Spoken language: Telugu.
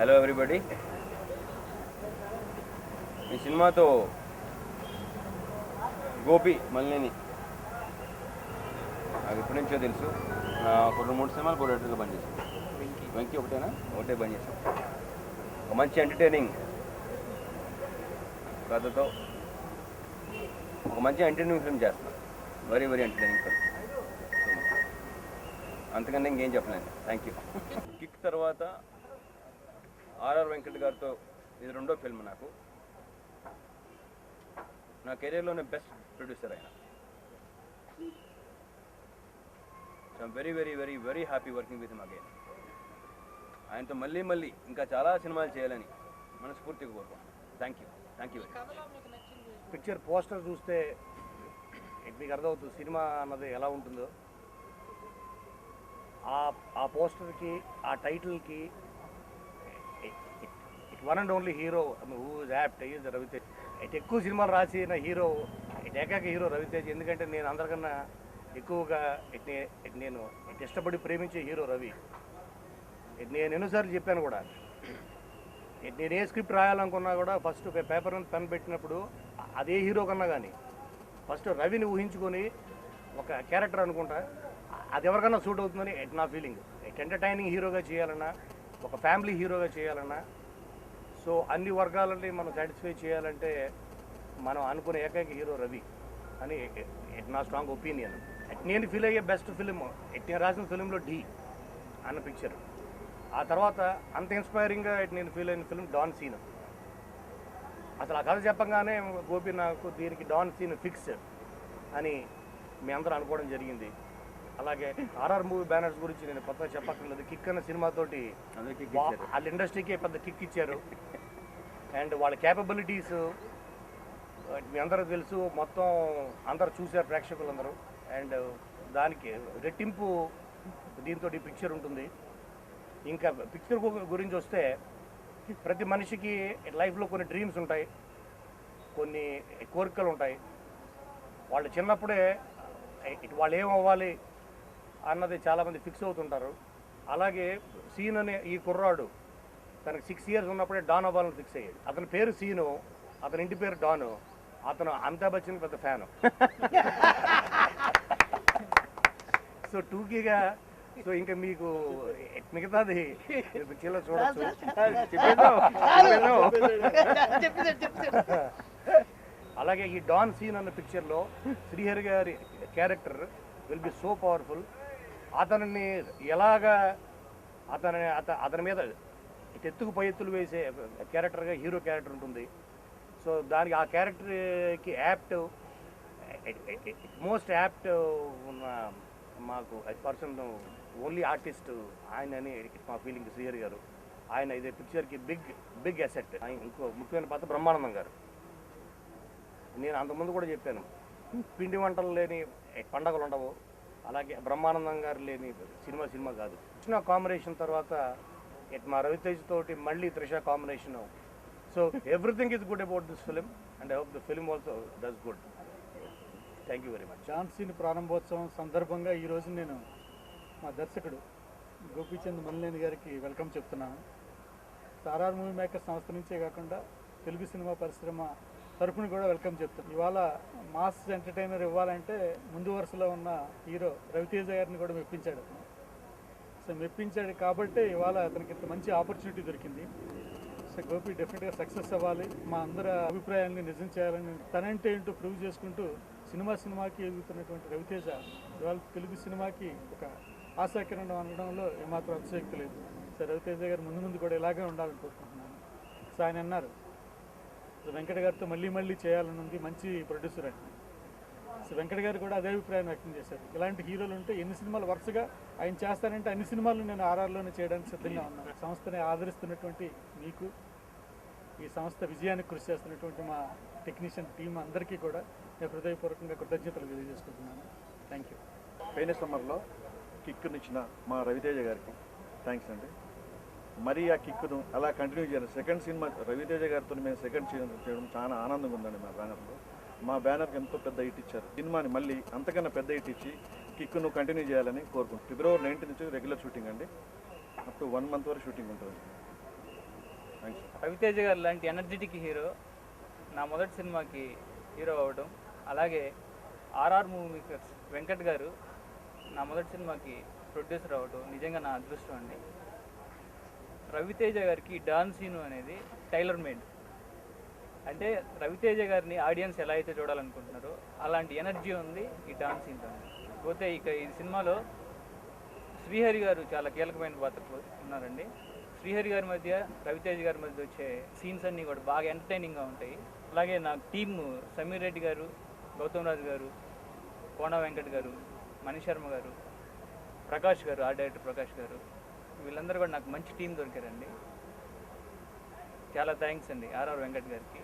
Hello everybody. ఈ సినిమాతో గోపి మల్లిని నాకు ఎప్పటి నుంచో తెలుసు. నా ఒక 2-3 సినిమాలు ప్రొడక్టర్గా పనిచేసాను. వెంకీ ఒకటే పనిచేసాం. ఒక మంచి ఎంటర్టైనింగ్ కథతో ఒక మంచి ఎంటర్టైనింగ్ ఫిల్మ్ చేస్తున్నాం. Very entertaining film. అంతకంటే ఇంకేం చెప్పలేను. Thank you. కిక్ తర్వాత ఆర్ఆర్ వెంకట్ గారితో ఇది 2వ ఫిల్మ్. నా కెరీర్లోనే బెస్ట్ ప్రొడ్యూసర్ ఆయన. So I'm very happy working with him again. ఆయనతో మళ్ళీ ఇంకా చాలా సినిమాలు చేయాలని మనస్ఫూర్తిగా కోరుకుంటున్నాను. Thank you. పిక్చర్ పోస్టర్ చూస్తే మీకు అర్థమవుతుంది సినిమా అన్నది ఎలా ఉంటుందో. ఆ పోస్టర్కి, ఆ టైటిల్కి one and only hero who is apt is Raviteja. ఎక్కువ సినిమాలు రాసిన హీరో ఏకైక హీరో రవితేజ్. ఎందుకంటే నేను అందరికన్నా ఎక్కువగా నేను ఇష్టపడి ప్రేమించే హీరో రవి. నేను ఎన్నోసార్లు చెప్పాను కూడా, నేను ఏ స్క్రిప్ట్ రాయాలనుకున్నా కూడా ఫస్ట్ పేపర్ పెన్ పెట్టినప్పుడు అదే హీరో కన్నా కానీ ఫస్ట్ రవిని ఊహించుకొని ఒక క్యారెక్టర్ అనుకుంటా, అది ఎవరికన్నా సూట్ అవుతుందని నా ఫీలింగ్. ఎంటర్టైనింగ్ హీరోగా చేయాలన్నా, ఒక ఫ్యామిలీ హీరోగా చేయాలన్నా, సో అన్ని వర్గాలని మనం సాటిస్ఫై చేయాలంటే మనం అనుకునే ఏకైక హీరో రవి అని నా స్ట్రాంగ్ ఒపీనియన్. నేను ఫీల్ అయ్యే బెస్ట్ ఫిలిం నేను రాసిన ఫిలింలో ఢీ అన్న పిక్చర్. ఆ తర్వాత అంత ఇన్స్పైరింగ్గా నేను ఫీల్ అయిన ఫిలిం డాన్ సీన్. అసలు ఆ కథ చెప్పంగానే గోపి నాకు దీనికి డాన్ సీన్ ఫిక్స్ అని మీ అందరూ అనుకోవడం జరిగింది. అలాగే ఆర్ఆర్ మూవీ బ్యానర్స్ గురించి నేను కొత్తగా చెప్పక్కర్లేదు. కిక్ అన్న సినిమాతోటి వాళ్ళ ఇండస్ట్రీకి పెద్ద కిక్ ఇచ్చారు. అండ్ వాళ్ళ క్యాపబిలిటీస్ మీ అందరూ తెలుసు, మొత్తం అందరూ చూశారు ప్రేక్షకులందరూ. అండ్ దానికి రెట్టింపు దీంతో పిక్చర్ ఉంటుంది. ఇంకా పిక్చర్ గురించి వస్తే, ప్రతి మనిషికి లైఫ్లో కొన్ని డ్రీమ్స్ ఉంటాయి, కొన్ని కోరికలు ఉంటాయి. వాళ్ళు చిన్నప్పుడే వాళ్ళు ఏమవ్వాలి అన్నది చాలామంది ఫిక్స్ అవుతుంటారు. అలాగే సీన్ అనే ఈ కుర్రాడు తనకు 6 years ఉన్నప్పుడే డాన్ అవ్వాలని ఫిక్స్ అయ్యాడు. అతని పేరు సీను, అతని ఇంటి పేరు డాను. అతను అమితాబ్ బచ్చన్ పెద్ద ఫ్యాను. సో టూకీగా సో ఇంకా మీకు మిగతాది పిక్చర్లో చూడొచ్చు. అలాగే ఈ డాన్ సీన్ అన్న పిక్చర్లో శ్రీహరి గారి character will be so powerful. అతనిని ఎలాగా అతని మీద ఎత్తుకు పై ఎత్తులు వేసే క్యారెక్టర్గా హీరో క్యారెక్టర్ ఉంటుంది. సో దానికి ఆ క్యారెక్టర్కి మోస్ట్ యాప్ట్ ఉన్న మాకు పర్సన్ ఓన్లీ ఆర్టిస్ట్ ఆయన అని మా ఫీలింగ్. శ్రీహరి గారు ఆయన ఇదే పిక్చర్కి బిగ్ అసెట్. ఇంకో ముఖ్యమైన పాత్ర బ్రహ్మానందం గారు. నేను అంతకుముందు కూడా చెప్పాను, పిండి వంటలు లేని పండగలు ఉండవు. అలాగే బ్రహ్మానందం గారు లేని సినిమా కాదు. కృష్ణ కాంబినేషన్ తర్వాత మా రవితేజ్ తోటి మళ్ళీ Trisha combination. So everything is good about this film and I hope the film also does good. Thank you very much. Don Seenu ప్రారంభోత్సవం సందర్భంగా ఈరోజు నేను మా దర్శకుడు గోపీచంద్ మల్లినేని గారికి వెల్కమ్ చెప్తున్నాను. ఆర్ఆర్ మూవీ మేకర్ సంస్థ నుంచే కాకుండా తెలుగు సినిమా పరిశ్రమ తరఫున కూడా వెల్కమ్ చెప్తున్నాను. ఇవాళ మాస్ ఎంటర్టైనర్ ఇవ్వాలంటే ముందు వరుసలో ఉన్న హీరో రవితేజ గారిని కూడా మెప్పించాడు. సో మెప్పించాడు కాబట్టి ఇవాళ అతనికి ఇంత మంచి ఆపర్చునిటీ దొరికింది. సో గోపి డెఫినెట్గా సక్సెస్ అవ్వాలి, మా అందరి అభిప్రాయాన్ని నిజం చేయాలని తనంటే ఏంటో ప్రూవ్ చేసుకుంటూ సినిమాకి ఎదుగుతున్నటువంటి రవితేజ ఇవాళ తెలుగు సినిమాకి ఒక ఆశాకిరణం అనడంలో ఏమాత్రం అతిశయోక్తి లేదు. సో రవితేజ గారు ముందు కూడా ఇలాగే ఉండాలని కోరుకుంటున్నాను. సో ఆయన అన్నారు వెంకట గారితో మళ్ళీ చేయాలని ఉంది, మంచి ప్రొడ్యూసర్ అని. సో వెంకట గారు కూడా అదే అభిప్రాయాన్ని వ్యక్తం చేశారు. ఇలాంటి హీరోలు ఉంటే ఎన్ని సినిమాలు వరుసగా ఆయన చేస్తానంటే అన్ని సినిమాలు నేను ఆర్ఆర్లోనే చేయడానికి సిద్ధంగా ఉన్నాను. సంస్థని ఆదరిస్తున్నటువంటి మీకు, ఈ సంస్థ విజయానికి కృషి చేస్తున్నటువంటి మా టెక్నీషియన్ టీం అందరికీ కూడా నేను హృదయపూర్వకంగా కృతజ్ఞతలు తెలియజేసుకుంటున్నాను. Thank you. పెయిన్ సమ్మర్లో కిక్కునిచ్చిన మా రవితేజ గారికి థ్యాంక్స్ అండి. మరి ఆ కిక్కును అలా కంటిన్యూ చేయాలి. సెకండ్ సినిమా రవితేజ గారితో మేము సెకండ్ చేయడం చాలా ఆనందంగా ఉందండి. మా బ్యానర్కి ఎంతో పెద్ద హిట్ ఇచ్చారు. సినిమాని మళ్ళీ అంతకన్నా పెద్ద హిట్ ఇచ్చి కిక్కును కంటిన్యూ చేయాలని కోరుకుంటున్నాం. February 19 నుంచి రెగ్యులర్ షూటింగ్ అండి. అప్ టు 1 month వరకు షూటింగ్ ఉంటుంది. థ్యాంక్స్. రవితేజ గారు లాంటి ఎనర్జెటిక్ హీరో నా మొదటి సినిమాకి హీరో అవ్వడం, అలాగే ఆర్ఆర్ మూవీ మేకర్స్ వెంకట్ గారు నా మొదటి సినిమాకి ప్రొడ్యూసర్ అవ్వడం నిజంగా నా అదృష్టం అండి. రవితేజ గారికి డాన్ సీను అనేది టైలర్ మేడ్. అంటే రవితేజ గారిని ఆడియన్స్ ఎలా అయితే చూడాలనుకుంటున్నారో అలాంటి ఎనర్జీ ఉంది ఈ డాన్ సీన్లో. పోతే ఇక ఈ సినిమాలో శ్రీహరి గారు చాలా కీలకమైన పాత్ర ఉన్నారండి. శ్రీహరి గారి మధ్య రవితేజ గారి మధ్య వచ్చే సీన్స్ అన్నీ కూడా బాగా ఎంటర్టైనింగ్గా ఉంటాయి. అలాగే నా టీమ్ సమీర్ రెడ్డి గారు, గౌతమ్ రాజు గారు, కోన వెంకట్ గారు, మణిశర్మ గారు, ప్రకాష్ గారు, ఆర్ట్ డైరెక్టర్ ప్రకాష్ గారు, వీళ్ళందరూ కూడా నాకు మంచి టీం దొరికారండి. చాలా థ్యాంక్స్ అండి ఆర్ఆర్ వెంకట్ గారికి.